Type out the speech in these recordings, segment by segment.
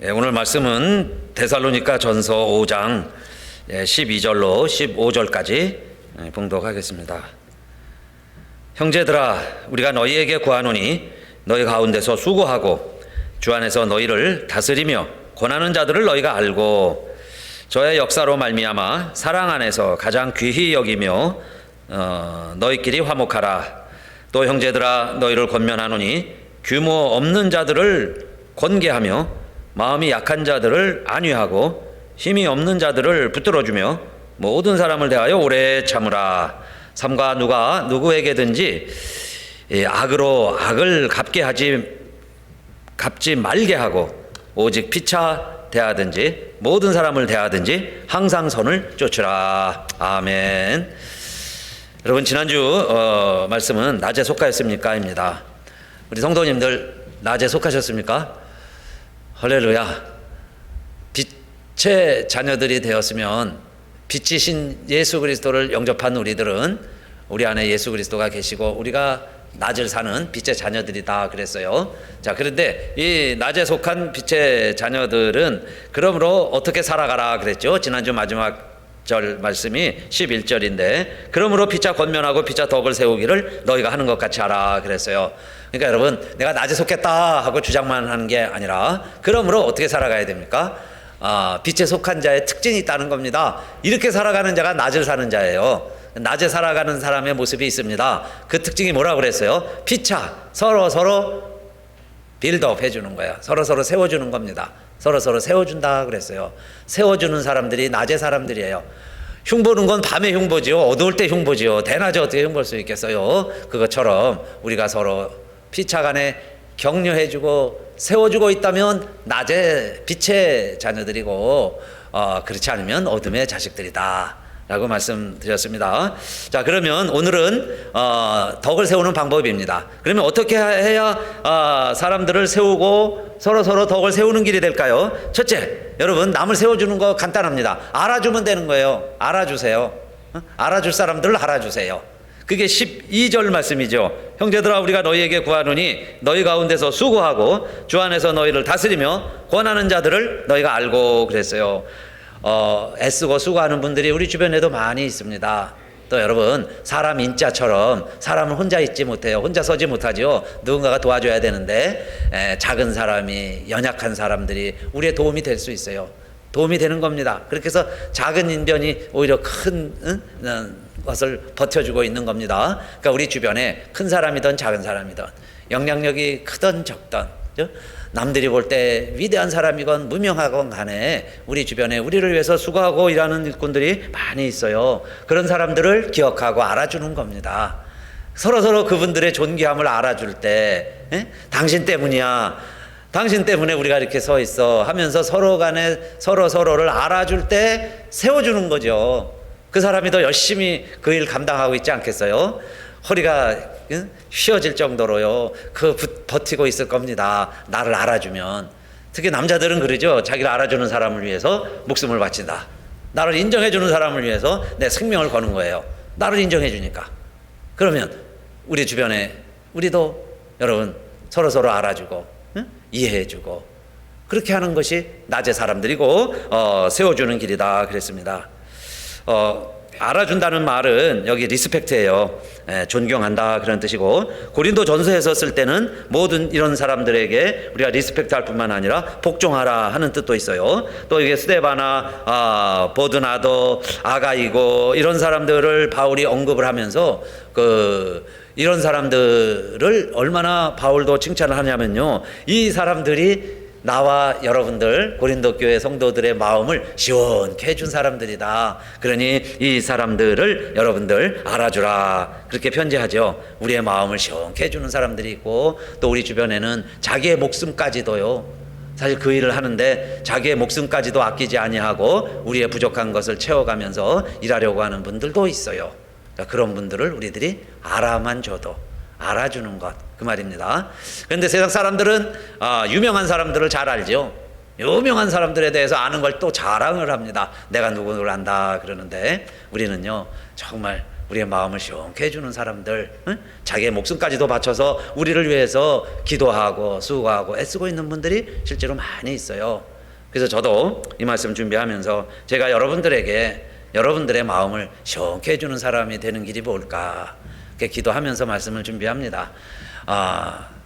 오늘 말씀은 데살로니가 전서 5장 12절로 15절까지 봉독하겠습니다. 형제들아, 우리가 너희에게 구하노니 너희 가운데서 수고하고 주 안에서 너희를 다스리며 권하는 자들을 너희가 알고 저의 역사로 말미암아 사랑 안에서 가장 귀히 여기며 너희끼리 화목하라. 또 형제들아, 너희를 권면하노니 규모 없는 자들을 권계하며 마음이 약한 자들을 안위하고 힘이 없는 자들을 붙들어주며 모든 사람을 대하여 오래 참으라. 삼가 누가 누구에게든지 악으로 악을 갚지 말게 하고 오직 피차 대하든지 모든 사람을 대하든지 항상 선을 쫓으라. 아멘. 여러분, 지난주 말씀은 낮에 속하였습니까? 입니다. 우리 성도님들 낮에 속하셨습니까? 할렐루야. 빛의 자녀들이 되었으면, 빛이신 예수 그리스도를 영접한 우리들은 우리 안에 예수 그리스도가 계시고 우리가 낮을 사는 빛의 자녀들이다 그랬어요. 자, 그런데 이 낮에 속한 빛의 자녀들은 그러므로 어떻게 살아가라 그랬죠. 지난주 마지막 절 말씀이 11절인데 그러므로 피차 권면하고 피차 덕을 세우기를 너희가 하는 것 같이 하라 그랬어요. 그러니까 여러분, 내가 낮에 속했다 하고 주장만 하는 게 아니라 그러므로 어떻게 살아가야 됩니까? 빛에 속한 자의 특징이 있다는 겁니다. 이렇게 살아가는 자가 낮을 사는 자예요. 낮에 살아가는 사람의 모습이 있습니다. 그 특징이 뭐라고 그랬어요? 피차, 서로 빌드업 해주는 거예요. 서로 세워주는 겁니다. 서로 세워준다 그랬어요. 세워주는 사람들이 낮의 사람들이에요. 흉보는 건 밤에 흉보지요. 어두울 때 흉보지요. 대낮에 어떻게 흉볼 수 있겠어요? 그것처럼 우리가 서로 피차간에 격려해주고 세워주고 있다면 낮에 빛의 자녀들이고 그렇지 않으면 어둠의 자식들이다 라고 말씀드렸습니다. 자, 그러면 오늘은 덕을 세우는 방법입니다. 그러면 어떻게 해야 사람들을 세우고 서로 덕을 세우는 길이 될까요? 첫째, 여러분, 남을 세워주는 거 간단합니다. 알아주면 되는 거예요. 알아주세요. 알아줄 사람들을 알아주세요. 그게 12절 말씀이죠. 형제들아, 우리가 너희에게 구하노니 너희 가운데서 수고하고 주 안에서 너희를 다스리며 권하는 자들을 너희가 알고 그랬어요. 애쓰고 수고하는 분들이 우리 주변에도 많이 있습니다. 또 여러분, 사람 인자처럼 사람은 혼자 있지 못해요. 혼자 서지 못하죠. 누군가가 도와줘야 되는데 작은 사람이, 연약한 사람들이 우리의 도움이 될 수 있어요. 도움이 되는 겁니다. 그렇게 해서 작은 인변이 오히려 큰 것을 버텨주고 있는 겁니다. 그러니까 우리 주변에 큰 사람이든 작은 사람이든 영향력이 크든 적든 남들이 볼 때 위대한 사람이건 무명하건 간에 우리 주변에 우리를 위해서 수고하고 일하는 일꾼들이 많이 있어요. 그런 사람들을 기억하고 알아주는 겁니다. 서로 그분들의 존귀함을 알아줄 때 당신 때문이야, 당신 때문에 우리가 이렇게 서 있어 하면서 서로 간에 서로를 알아줄 때 세워주는 거죠. 그 사람이 더 열심히 그 일 감당하고 있지 않겠어요? 허리가 휘어질 정도로요, 버티고 있을 겁니다. 나를 알아주면. 특히 남자들은 그러죠. 자기를 알아주는 사람을 위해서 목숨을 바친다. 나를 인정해주는 사람을 위해서 내 생명을 거는 거예요. 나를 인정해주니까. 그러면 우리 주변에 우리도 여러분 서로 알아주고 이해해주고 그렇게 하는 것이 낮의 사람들이고 세워주는 길이다 그랬습니다. 알아준다는 말은 여기 리스펙트예요. 존경한다 그런 뜻이고, 고린도 전서에서 쓸 때는 모든 이런 사람들에게 우리가 리스펙트할 뿐만 아니라 복종하라 하는 뜻도 있어요. 또 이게 스데바나 버드나도, 아가이고 이런 사람들을 바울이 언급을 하면서 이런 사람들을 얼마나 바울도 칭찬을 하냐면요, 이 사람들이 나와 여러분들 고린도 교회 성도들의 마음을 시원케 해준 사람들이다. 그러니 이 사람들을 여러분들 알아주라 그렇게 편지하죠. 우리의 마음을 시원케 해주는 사람들이 있고, 또 우리 주변에는 자기의 목숨까지도요, 사실 그 일을 하는데 자기의 목숨까지도 아끼지 아니하고 우리의 부족한 것을 채워가면서 일하려고 하는 분들도 있어요. 그러니까 그런 분들을 우리들이 알아만 줘도 알아주는 것, 그 말입니다. 그런데 세상 사람들은 유명한 사람들을 잘 알죠. 유명한 사람들에 대해서 아는 걸 또 자랑을 합니다. 내가 누구를 안다 그러는데, 우리는요 정말 우리의 마음을 시원케 해주는 사람들, 응? 자기의 목숨까지도 바쳐서 우리를 위해서 기도하고 수고하고 애쓰고 있는 분들이 실제로 많이 있어요. 그래서 저도 이 말씀 준비하면서 제가 여러분들의 마음을 시원케 해주는 사람이 되는 길이 뭘까 이렇게 기도하면서 말씀을 준비합니다.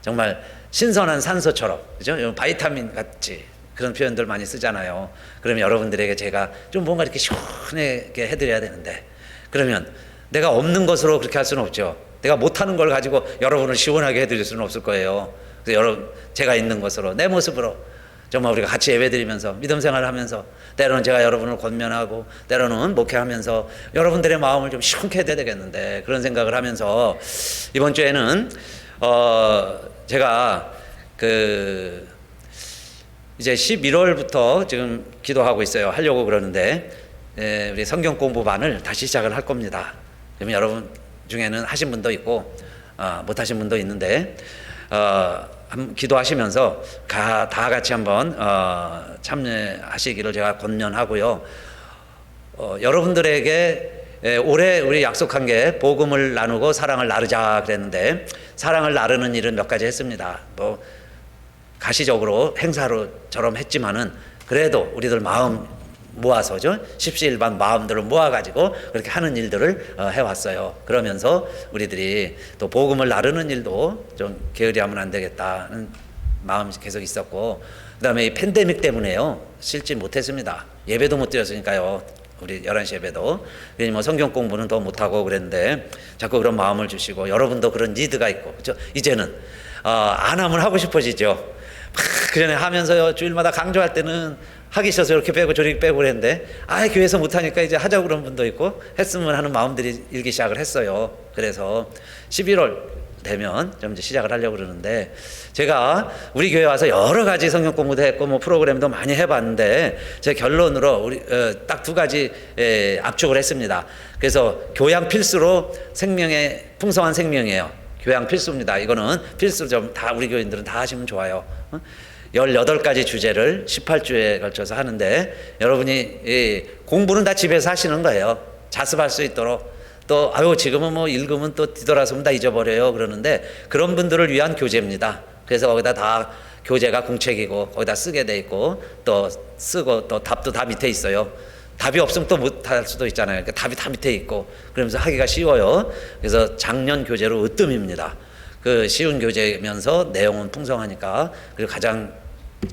정말 신선한 산소처럼, 그죠? 바이타민 같이 그런 표현들 많이 쓰잖아요. 그러면 여러분들에게 제가 좀 뭔가 이렇게 시원하게 해드려야 되는데, 그러면 내가 없는 것으로 그렇게 할 수는 없죠. 내가 못하는 걸 가지고 여러분을 시원하게 해드릴 수는 없을 거예요. 그래서 제가 있는 것으로, 내 모습으로 정말 우리가 같이 예배드리면서 믿음 생활을 하면서, 때로는 제가 여러분을 권면하고 때로는 목회하면서 여러분들의 마음을 좀 시원케 해야 되겠는데, 그런 생각을 하면서 이번 주에는 제가 이제 11월부터 지금 기도하고 있어요. 하려고 그러는데 우리 성경 공부반을 다시 시작을 할 겁니다. 그러면 여러분 중에는 하신 분도 있고 못 하신 분도 있는데 기도하시면서 다 같이 한번 참여하시기를 제가 권면하고요. 여러분들에게 올해 우리 약속한 게 복음을 나누고 사랑을 나누자 그랬는데, 사랑을 나누는 일은 몇 가지 했습니다. 뭐 가시적으로 행사로처럼 했지만은 그래도 우리들 마음 모아서죠, 십시일반 마음들을 모아가지고 그렇게 하는 일들을 해왔어요. 그러면서 우리들이 또 복음을 나누는 일도 좀 게으리하면 안 되겠다는 마음이 계속 있었고, 그다음에 이 팬데믹 때문에요 실지 못했습니다. 예배도 못 드렸으니까요. 우리 11시 예배도. 뭐 성경 공부는 더 못하고 그랬는데 자꾸 그런 마음을 주시고, 여러분도 그런 니드가 있고, 그렇죠? 이제는 안 하면 하고 싶어지죠. 그전에 하면서요, 주일마다 강조할 때는 하기 싫어서 이렇게 빼고 저렇게 빼고 그랬는데, 교회에서 못하니까 이제 하자고 그런 분도 있고, 했으면 하는 마음들이 일기 시작을 했어요. 그래서 11월 되면 좀 이제 시작을 하려고 그러는데, 제가 우리 교회 와서 여러 가지 성경 공부도 했고 뭐 프로그램도 많이 해봤는데, 제 결론으로 딱 두 가지 압축을 했습니다. 그래서 교양 필수로 생명의 풍성한 생명이에요. 교양 필수입니다. 이거는 필수 좀 다 우리 교인들은 다 하시면 좋아요. 18가지 주제를 18주에 걸쳐서 하는데, 여러분이 공부는 다 집에서 하시는 거예요. 자습할 수 있도록. 또 지금은 뭐 읽으면 또 뒤돌아서면 다 잊어버려요 그러는데, 그런 분들을 위한 교재입니다. 그래서 거기다 다 교재가 공책이고 거기다 쓰게 돼 있고, 또 쓰고 또 답도 다 밑에 있어요. 답이 없으면 또 못할 수도 있잖아요. 그러니까 답이 다 밑에 있고, 그러면서 하기가 쉬워요. 그래서 작년 교재로 으뜸입니다. 쉬운 교재면서 내용은 풍성하니까, 그리고 가장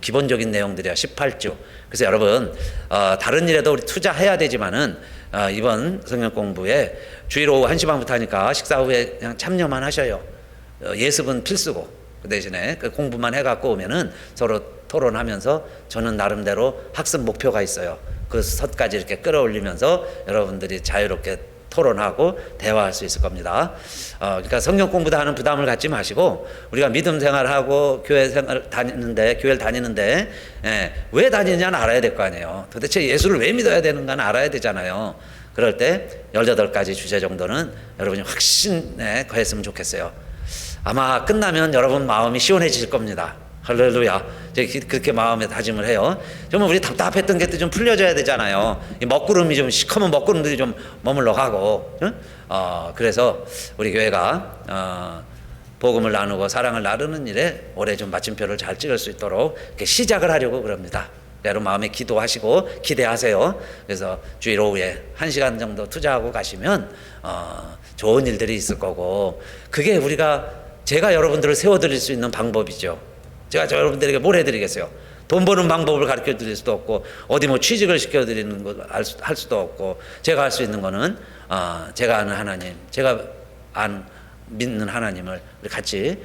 기본적인 내용들이야 18주. 그래서 여러분 다른 일에도 우리 투자해야 되지만은 이번 성경 공부에 주일 오후 1시 반부터 하니까 식사 후에 그냥 참여만 하셔요. 예습은 필수고, 그 대신에 공부만 해갖고 오면은 서로 토론하면서, 저는 나름대로 학습 목표가 있어요. 그 섯까지 이렇게 끌어올리면서 여러분들이 자유롭게 토론하고 대화할 수 있을 겁니다. 그러니까 성경 공부도 하는 부담을 갖지 마시고, 우리가 믿음 생활하고 교회를 다니는데 왜 다니느냐는 알아야 될 거 아니에요. 도대체 예수를 왜 믿어야 되는가는 알아야 되잖아요. 그럴 때 18가지 주제 정도는 여러분이 확신에 거했으면 좋겠어요. 아마 끝나면 여러분 마음이 시원해질 겁니다. 할렐루야. 그렇게 마음에 다짐을 해요. 정말 우리 답답했던 게 좀 풀려져야 되잖아요. 이 먹구름이 좀 시커먼 먹구름들이 좀 머물러 가고, 응? 그래서 우리 교회가 복음을 나누고 사랑을 나누는 일에 올해 좀 마침표를 잘 찍을 수 있도록 이렇게 시작을 하려고 그럽니다. 여러분 마음에 기도하시고 기대하세요. 그래서 주일 오후에 1시간 정도 투자하고 가시면 좋은 일들이 있을 거고, 그게 제가 여러분들을 세워드릴 수 있는 방법이죠. 제가 여러분들에게 뭘 해드리겠어요? 돈 버는 방법을 가르쳐 드릴 수도 없고, 어디 뭐 취직을 시켜드리는 거 할 수도 없고, 제가 할 수 있는 거는 제가 아는 하나님, 제가 믿는 하나님을 우리 같이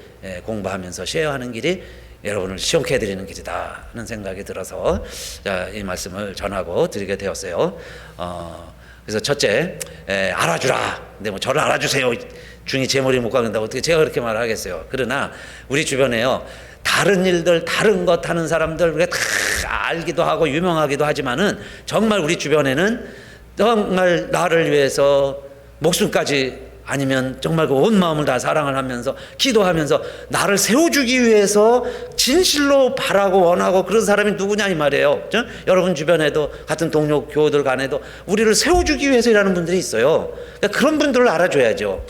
공부하면서 쉐어하는 길이 여러분을 시원케 해드리는 길이다 하는 생각이 들어서 이 말씀을 전하고 드리게 되었어요. 그래서 첫째, 알아주라. 근데 뭐 저를 알아주세요. 중이 제 머리 못 깎는다고 어떻게 제가 그렇게 말하겠어요. 그러나 우리 주변에요, 다른 일들, 다른 것 하는 사람들 우리가 다 알기도 하고 유명하기도 하지만은, 정말 우리 주변에는 정말 나를 위해서 목숨까지 아니면 정말 그 온 마음을 다 사랑을 하면서 기도하면서 나를 세워주기 위해서 진실로 바라고 원하고 그런 사람이 누구냐 이 말이에요. 여러분 주변에도 같은 동료 교우들 간에도 우리를 세워주기 위해서 일하는 분들이 있어요. 그러니까 그런 분들을 알아줘야죠.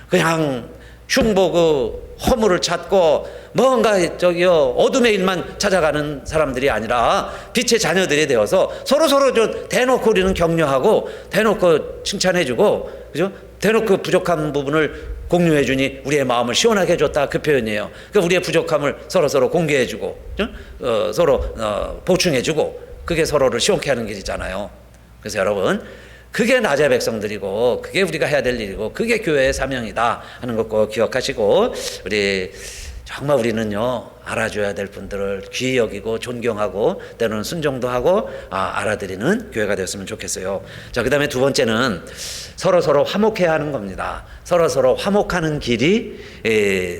그냥 흉보 그 허물을 찾고 뭔가 어둠의 일만 찾아가는 사람들이 아니라 빛의 자녀들이 되어서 서로 좀 대놓고 우리는 격려하고 대놓고 칭찬해주고, 그죠? 대놓고 부족한 부분을 공유해주니 우리의 마음을 시원하게 해줬다, 그 표현이에요. 그러니까 우리의 부족함을 서로 공개해주고, 서로 보충해주고, 그게 서로를 시원케 하는 길이잖아요. 그래서 여러분, 그게 나제 백성들이고 그게 우리가 해야 될 일이고 그게 교회의 사명이다 하는 것 꼭 기억하시고, 우리 정말 우리는요 알아줘야 될 분들을 귀히 여기고 존경하고 때로는 순종도 하고 알아드리는 교회가 되었으면 좋겠어요. 자, 그 다음에 두 번째는 서로 화목해야 하는 겁니다. 서로 화목하는 길이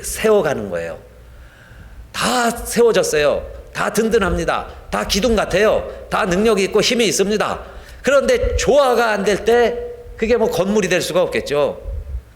세워가는 거예요. 다 세워졌어요. 다 든든합니다. 다 기둥 같아요. 다 능력이 있고 힘이 있습니다. 그런데 조화가 안 될 때 그게 뭐 건물이 될 수가 없겠죠.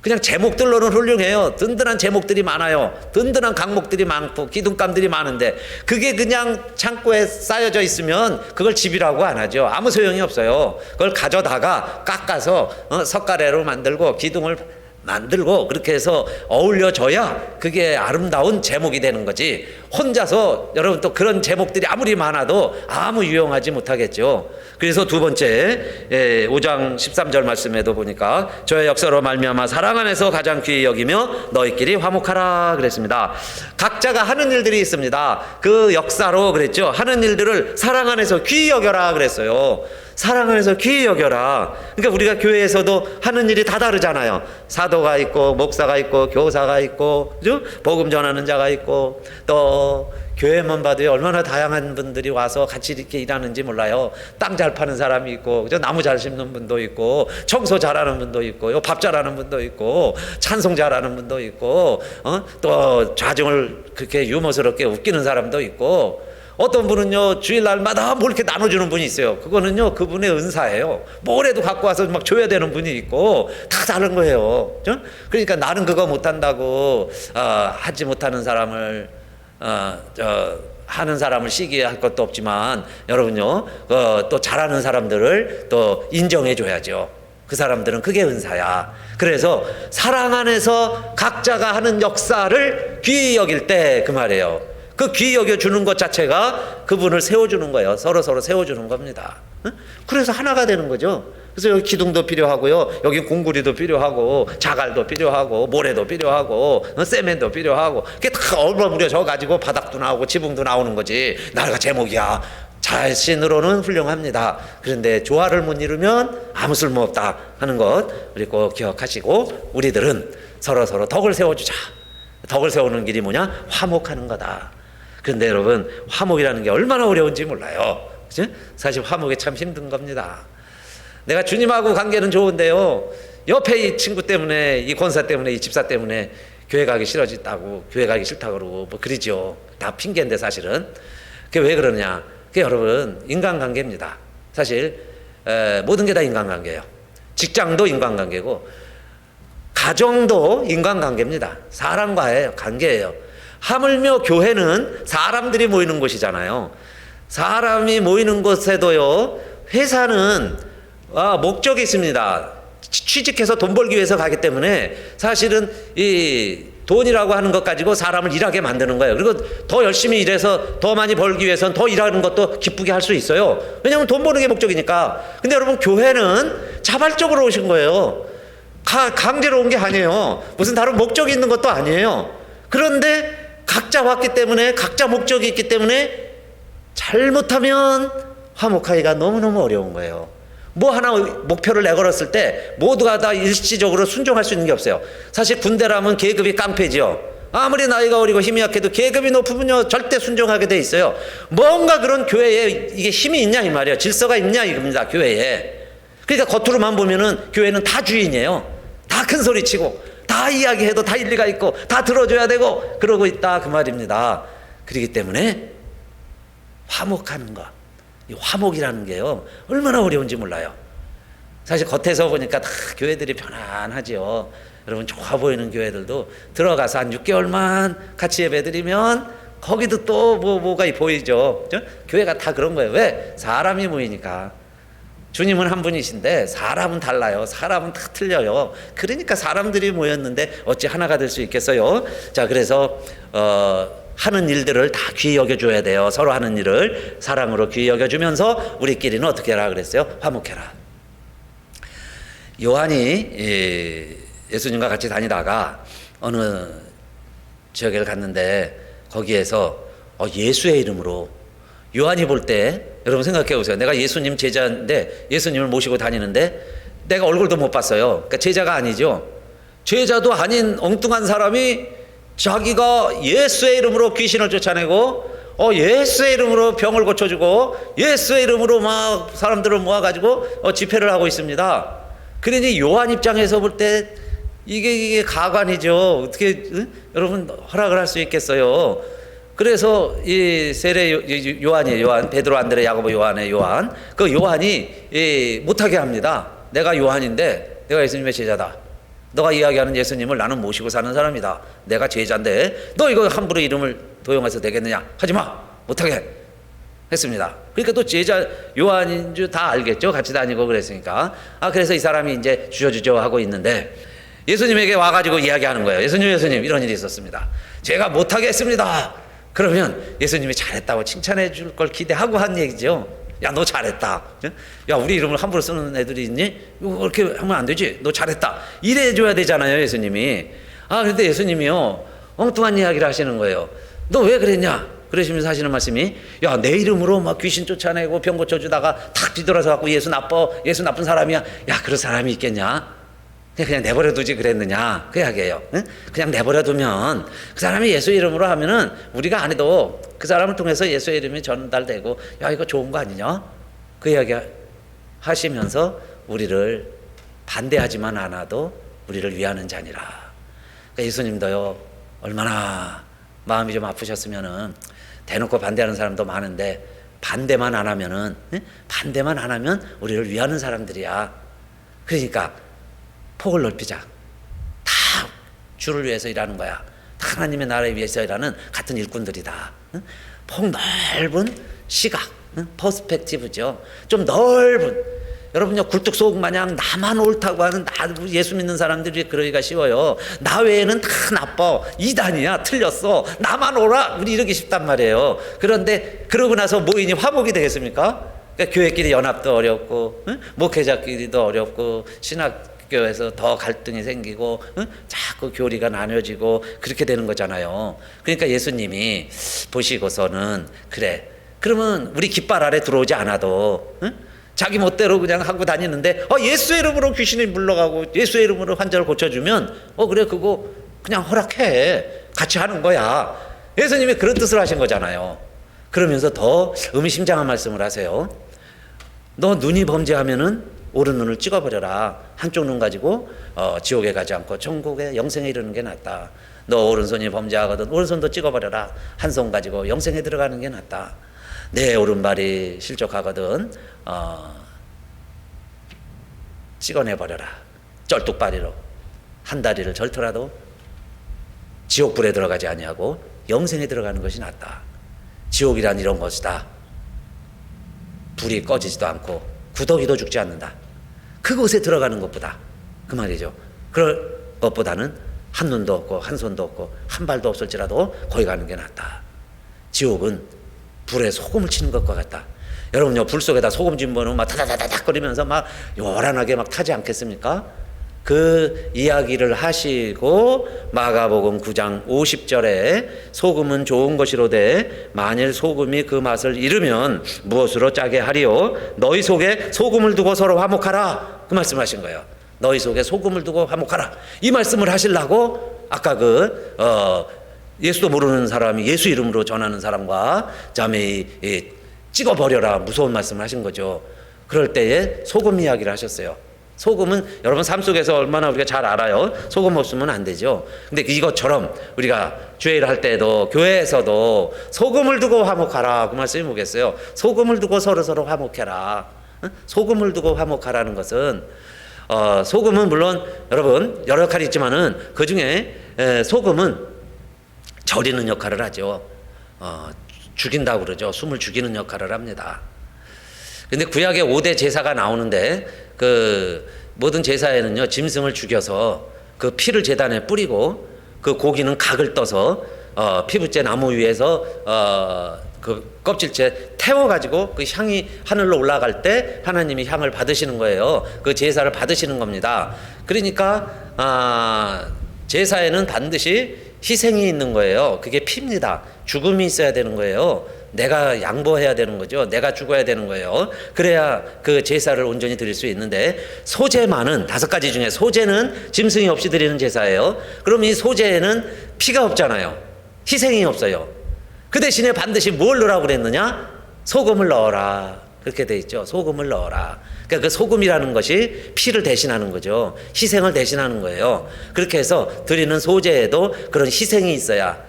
그냥 제목들로는 훌륭해요. 든든한 제목들이 많아요. 든든한 강목들이 많고 기둥감들이 많은데 그게 그냥 창고에 쌓여져 있으면 그걸 집이라고 안 하죠. 아무 소용이 없어요. 그걸 가져다가 깎아서 석가래로 만들고 기둥을 만들고 그렇게 해서 어울려져야 그게 아름다운 제목이 되는 거지. 혼자서 여러분 또 그런 제목들이 아무리 많아도 아무 유용하지 못하겠죠. 그래서 두 번째 5장 13절 말씀에도 보니까 저의 역사로 말미암아 사랑 안에서 가장 귀히 여기며 너희끼리 화목하라 그랬습니다. 각자가 하는 일들이 있습니다. 그 역사로 그랬죠. 하는 일들을 사랑 안에서 귀히 여겨라 그랬어요. 사랑 안에서 귀히 여겨라. 그러니까 우리가 교회에서도 하는 일이 다 다르잖아요. 사도가 있고 목사가 있고 교사가 있고, 그죠? 복음 전하는 자가 있고, 또 교회만 봐도 얼마나 다양한 분들이 와서 같이 이렇게 일하는지 몰라요. 땅 잘 파는 사람이 있고, 그죠? 나무 잘 심는 분도 있고, 청소 잘하는 분도 있고, 밥 잘하는 분도 있고, 찬송 잘하는 분도 있고, 또 좌정을 그렇게 유머스럽게 웃기는 사람도 있고, 어떤 분은요 주일날마다 뭐 이렇게 나눠주는 분이 있어요. 그거는요 그분의 은사예요. 뭐래도 갖고 와서 막 줘야 되는 분이 있고 다 다른 거예요. 그러니까 나는 그거 못한다고 하지 못하는 사람을 하는 사람을 시기할 것도 없지만 여러분요 또 잘하는 사람들을 또 인정해 줘야죠. 그 사람들은 그게 은사야. 그래서 사랑 안에서 각자가 하는 역사를 귀히 여길 때 그 말이에요. 그 귀히 여겨주는 것 자체가 그분을 세워주는 거예요. 서로 세워주는 겁니다. 그래서 하나가 되는 거죠. 그래서 여기 기둥도 필요하고요. 여기 공구리도 필요하고 자갈도 필요하고 모래도 필요하고 세멘도 필요하고 그게 다 얼버무려져 가지고 바닥도 나오고 지붕도 나오는 거지. 나가 제목이야. 자신으로는 훌륭합니다. 그런데 조화를 못 이루면 아무 쓸모없다 하는 것 우리 꼭 기억하시고, 우리들은 서로 덕을 세워주자. 덕을 세우는 길이 뭐냐? 화목하는 거다. 그런데 여러분 화목이라는 게 얼마나 어려운지 몰라요. 그치? 사실 화목이 참 힘든 겁니다. 내가 주님하고 관계는 좋은데요 옆에 이 친구 때문에, 이 권사 때문에, 이 집사 때문에 교회 가기 싫어졌다고, 교회 가기 싫다고 그러고 뭐 그러죠. 다 핑계인데 사실은 그게 왜 그러냐? 그게 여러분 인간관계입니다. 사실 모든 게 다 인간관계예요. 직장도 인간관계고 가정도 인간관계입니다. 사람과의 관계예요. 하물며 교회는 사람들이 모이는 곳이잖아요. 사람이 모이는 곳에도요 회사는 목적이 있습니다. 취직해서 돈 벌기 위해서 가기 때문에 사실은 이 돈이라고 하는 것 가지고 사람을 일하게 만드는 거예요. 그리고 더 열심히 일해서 더 많이 벌기 위해서는 더 일하는 것도 기쁘게 할 수 있어요. 왜냐하면 돈 버는 게 목적이니까. 근데 여러분 교회는 자발적으로 오신 거예요. 강제로 온 게 아니에요. 무슨 다른 목적이 있는 것도 아니에요. 그런데 각자 왔기 때문에, 각자 목적이 있기 때문에 잘못하면 화목하기가 너무너무 어려운 거예요. 뭐 하나 목표를 내걸었을 때 모두가 다 일시적으로 순종할 수 있는 게 없어요. 사실 군대라면 계급이 깡패지요. 아무리 나이가 어리고 힘이 약해도 계급이 높으면요 절대 순종하게 돼 있어요. 뭔가 그런 교회에 이게 힘이 있냐 이 말이에요. 질서가 있냐 이겁니다. 교회에. 그러니까 겉으로만 보면은 교회는 다 주인이에요. 다 큰 소리 치고 다 이야기해도 다 일리가 있고 다 들어줘야 되고 그러고 있다 그 말입니다. 그렇기 때문에 화목하는 것, 이 화목이라는 게요 얼마나 어려운지 몰라요. 사실 겉에서 보니까 다 교회들이 편안하지요. 여러분 좋아 보이는 교회들도 들어가서 한 6개월만 같이 예배드리면 거기도 또 뭐가 보이죠. 그죠? 교회가 다 그런 거예요. 왜? 사람이 모이니까. 주님은 한 분이신데 사람은 달라요. 사람은 다 틀려요. 그러니까 사람들이 모였는데 어찌 하나가 될 수 있겠어요? 자, 그래서 하는 일들을 다 귀히 여겨줘야 돼요. 서로 하는 일을 사랑으로 귀히 여겨주면서 우리끼리는 어떻게 하라 그랬어요? 화목해라. 요한이 예수님과 같이 다니다가 어느 지역에 갔는데 거기에서 예수의 이름으로, 요한이 볼 때 여러분 생각해 보세요. 내가 예수님 제자인데 예수님을 모시고 다니는데 내가 얼굴도 못 봤어요. 그러니까 제자가 아니죠. 제자도 아닌 엉뚱한 사람이 자기가 예수의 이름으로 귀신을 쫓아내고 예수의 이름으로 병을 고쳐주고 예수의 이름으로 막 사람들을 모아가지고 집회를 하고 있습니다. 그러니 요한 입장에서 볼 때 이게 가관이죠. 어떻게 여러분 허락을 할 수 있겠어요? 그래서 이 세례 요한이에요. 요한, 베드로, 안드레, 야고보, 요한의 요한. 그 요한이 못하게 합니다. 내가 요한인데 내가 예수님의 제자다. 너가 이야기하는 예수님을 나는 모시고 사는 사람이다. 내가 제자인데 너 이거 함부로 이름을 도용해서 되겠느냐? 하지마. 못하게 했습니다. 그러니까 또 제자 요한인 줄 다 알겠죠. 같이 다니고 그랬으니까. 그래서 이 사람이 이제 주저주저 하고 있는데 예수님에게 와가지고 이야기하는 거예요. 예수님 이런 일이 있었습니다. 제가 못하게 했습니다. 그러면 예수님이 잘했다고 칭찬해 줄 걸 기대하고 한 얘기죠. 야, 너 잘했다. 야, 우리 이름을 함부로 쓰는 애들이 있니? 그렇게 하면 안 되지. 너 잘했다. 이래줘야 되잖아요, 예수님이. 그런데 예수님이요, 엉뚱한 이야기를 하시는 거예요. 너 왜 그랬냐? 그러시면서 하시는 말씀이, 야, 내 이름으로 막 귀신 쫓아내고 병 고쳐주다가 탁 뒤돌아서 갖고 예수 나쁜 사람이야. 야, 그런 사람이 있겠냐? 그냥 내버려 두지 그랬느냐? 그 이야기예요. 응? 그냥 내버려 두면 그 사람이 예수 이름으로 하면은 우리가 안 해도 그 사람을 통해서 예수의 이름이 전달되고, 야, 이거 좋은 거 아니냐? 그 이야기 하시면서 우리를 반대하지만 않아도 우리를 위하는 자니라. 그러니까 예수님도요, 얼마나 마음이 좀 아프셨으면은 대놓고 반대하는 사람도 많은데 반대만 안 하면은, 반대만 안 하면 우리를 위하는 사람들이야. 그러니까 폭을 넓히자. 다 주를 위해서 일하는 거야. 다 하나님의 나라를 위해서 일하는 같은 일꾼들이다. 폭 넓은 시각, 퍼스펙티브죠. 좀 넓은. 여러분요, 굴뚝소옥 마냥 나만 옳다고 하는 예수 믿는 사람들이 그러기가 쉬워요. 나 외에는 다 나빠. 이단이야. 틀렸어. 나만 옳아. 우리 이러기 쉽단 말이에요. 그런데 그러고 나서 모이니 화목이 되겠습니까? 그러니까 교회끼리 연합도 어렵고, 목회자끼리도 어렵고, 교회에서 더 갈등이 생기고 자꾸 교리가 나눠지고 그렇게 되는 거잖아요. 그러니까 예수님이 보시고서는 그래, 그러면 우리 깃발 아래 들어오지 않아도 자기 멋대로 그냥 하고 다니는데 예수의 이름으로 귀신이 물러가고 예수의 이름으로 환자를 고쳐주면 그래, 그거 그냥 허락해. 같이 하는 거야. 예수님이 그런 뜻을 하신 거잖아요. 그러면서 더 의미심장한 말씀을 하세요. 너 눈이 범죄하면은 오른 눈을 찍어버려라. 한쪽 눈 가지고 지옥에 가지 않고 천국에 영생에 이르는 게 낫다. 너 오른손이 범죄하거든 오른손도 찍어버려라. 한 손 가지고 영생에 들어가는 게 낫다. 내 오른발이 실족하거든 찍어내버려라. 쩔뚝발이로 한 다리를 절더라도 지옥불에 들어가지 아니하고 영생에 들어가는 것이 낫다. 지옥이란 이런 것이다. 불이 꺼지지도 않고 구더기도 죽지 않는다. 그곳에 들어가는 것보다, 그 말이죠. 그럴 것보다는 한 눈도 없고 한 손도 없고 한 발도 없을지라도 거기 가는 게 낫다. 지옥은 불에 소금을 치는 것과 같다. 여러분요, 불 속에다 소금 집어넣으면 막 타다다닥 거리면서 막 요란하게 막 타지 않겠습니까? 그 이야기를 하시고 마가복음 9장 50절에 소금은 좋은 것이로되 만일 소금이 그 맛을 잃으면 무엇으로 짜게 하리요? 너희 속에 소금을 두고 서로 화목하라. 그 말씀하신 거예요. 너희 속에 소금을 두고 화목하라. 이 말씀을 하시려고 아까 예수도 모르는 사람이 예수 이름으로 전하는 사람과 자매 찍어버려라. 무서운 말씀을 하신 거죠. 그럴 때에 소금 이야기를 하셨어요. 소금은 여러분 삶 속에서 얼마나 우리가 잘 알아요. 소금 없으면 안 되죠. 근데 이것처럼 우리가 주일을 할 때도 교회에서도 소금을 두고 화목하라. 그 말씀이 뭐겠어요? 소금을 두고 서로 화목해라. 소금을 두고 화목하라는 것은 소금은 물론 여러분 여러 역할이 있지만은 그 중에 소금은 절이는 역할을 하죠. 죽인다고 그러죠. 숨을 죽이는 역할을 합니다. 근데 구약에 5대 제사가 나오는데 그 모든 제사에는요 짐승을 죽여서 그 피를 제단에 뿌리고 그 고기는 각을 떠서 피부째 나무 위에서 그 껍질째 태워가지고 그 향이 하늘로 올라갈 때 하나님이 향을 받으시는 거예요. 그 제사를 받으시는 겁니다. 그러니까 제사에는 반드시 희생이 있는 거예요. 그게 피입니다. 죽음이 있어야 되는 거예요. 내가 양보해야 되는 거죠. 내가 죽어야 되는 거예요. 그래야 그 제사를 온전히 드릴 수 있는데 소제만은 5가지 중에 소제는 짐승이 없이 드리는 제사예요. 그럼 이 소제에는 피가 없잖아요. 희생이 없어요. 그 대신에 반드시 뭘 넣으라고 그랬느냐? 소금을 넣어라. 그렇게 돼 있죠. 소금을 넣어라. 그러니까 그 소금이라는 것이 피를 대신하는 거죠. 희생을 대신하는 거예요. 그렇게 해서 드리는 소제에도 그런 희생이 있어야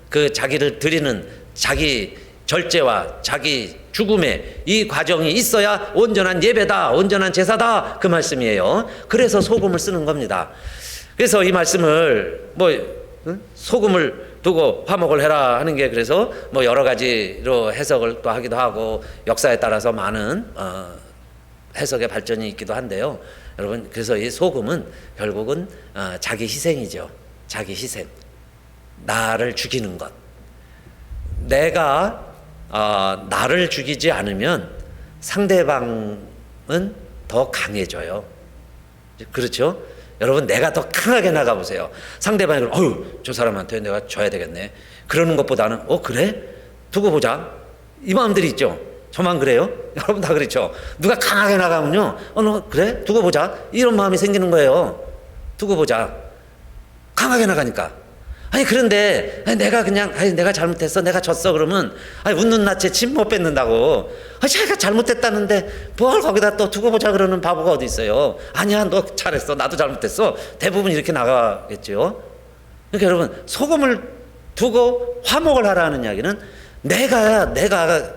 그 자기를 드리는 자기 절제와 자기 죽음의 이 과정이 있어야 온전한 예배다, 온전한 제사다 그 말씀이에요. 그래서 소금을 쓰는 겁니다. 그래서 이 말씀을 소금을 두고 화목을 해라 하는 게 그래서 여러 가지로 해석을 또 하기도 하고 역사에 따라서 많은 해석의 발전이 있기도 한데요. 여러분 그래서 이 소금은 결국은 자기 희생이죠. 자기 희생. 나를 죽이는 것. 내가 나를 죽이지 않으면 상대방은 더 강해져요. 그렇죠? 여러분 내가 더 강하게 나가보세요. 상대방이 저 사람한테 내가 져야 되겠네. 그러는 것보다는 그래? 두고 보자. 이 마음들이 있죠. 저만 그래요? 여러분 다 그렇죠. 누가 강하게 나가면요 너 그래? 두고 보자. 이런 마음이 생기는 거예요. 두고 보자. 강하게 나가니까. 그런데 내가 잘못했어, 내가 졌어 그러면 웃는 낯에 침 못 뱉는다고. 자기가 잘못했다는데 뭘 거기다 또 두고 보자 그러는 바보가 어디 있어요. 아니야 너 잘했어, 나도 잘못했어. 대부분 이렇게 나가겠죠. 그러니까 여러분 소금을 두고 화목을 하라는 이야기는 내가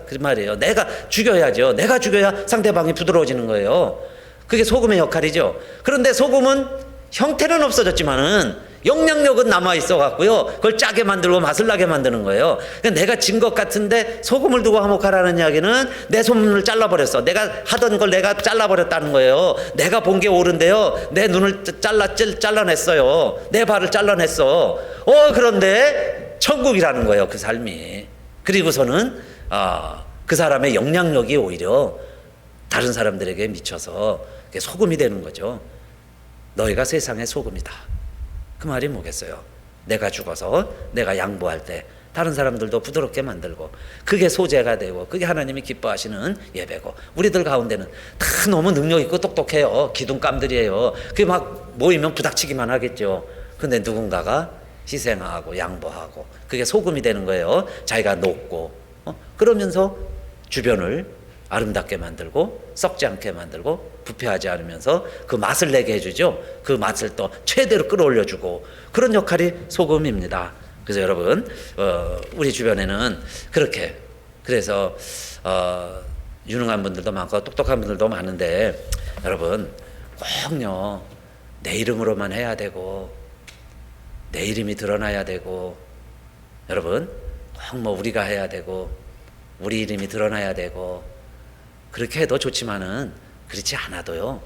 그 말이에요. 내가 죽여야죠. 내가 죽여야 상대방이 부드러워지는 거예요. 그게 소금의 역할이죠. 그런데 소금은 형태는 없어졌지만은 영향력은 남아 있어 갖고요. 그걸 짜게 만들고 맛을 나게 만드는 거예요. 그러니까 내가 진 것 같은데 소금을 두고 화목하라는 이야기는 내 손을 잘라버렸어. 내가 하던 걸 내가 잘라버렸다는 거예요. 내가 본 게 옳은데요. 내 눈을 잘라냈어요. 내 발을 잘라냈어. 그런데 천국이라는 거예요. 그 삶이. 그리고서는 그 사람의 영향력이 오히려 다른 사람들에게 미쳐서 소금이 되는 거죠. 너희가 세상의 소금이다. 그 말이 뭐겠어요? 내가 죽어서 내가 양보할 때 다른 사람들도 부드럽게 만들고 그게 소재가 되고 그게 하나님이 기뻐하시는 예배고 우리들 가운데는 다 너무 능력 있고 똑똑해요. 기둥감들이에요. 그게 막 모이면 부닥치기만 하겠죠. 근데 누군가가 희생하고 양보하고 그게 소금이 되는 거예요. 자기가 녹고 그러면서 주변을 아름답게 만들고 썩지 않게 만들고 부패하지 않으면서 그 맛을 내게 해주죠. 그 맛을 또 최대로 끌어올려주고 그런 역할이 소금입니다. 그래서 여러분 우리 주변에는 그렇게 그래서 유능한 분들도 많고 똑똑한 분들도 많은데 여러분 꼭요 내 이름으로만 해야 되고 내 이름이 드러나야 되고 여러분 꼭 우리가 해야 되고 우리 이름이 드러나야 되고 그렇게 해도 좋지만은 그렇지 않아도요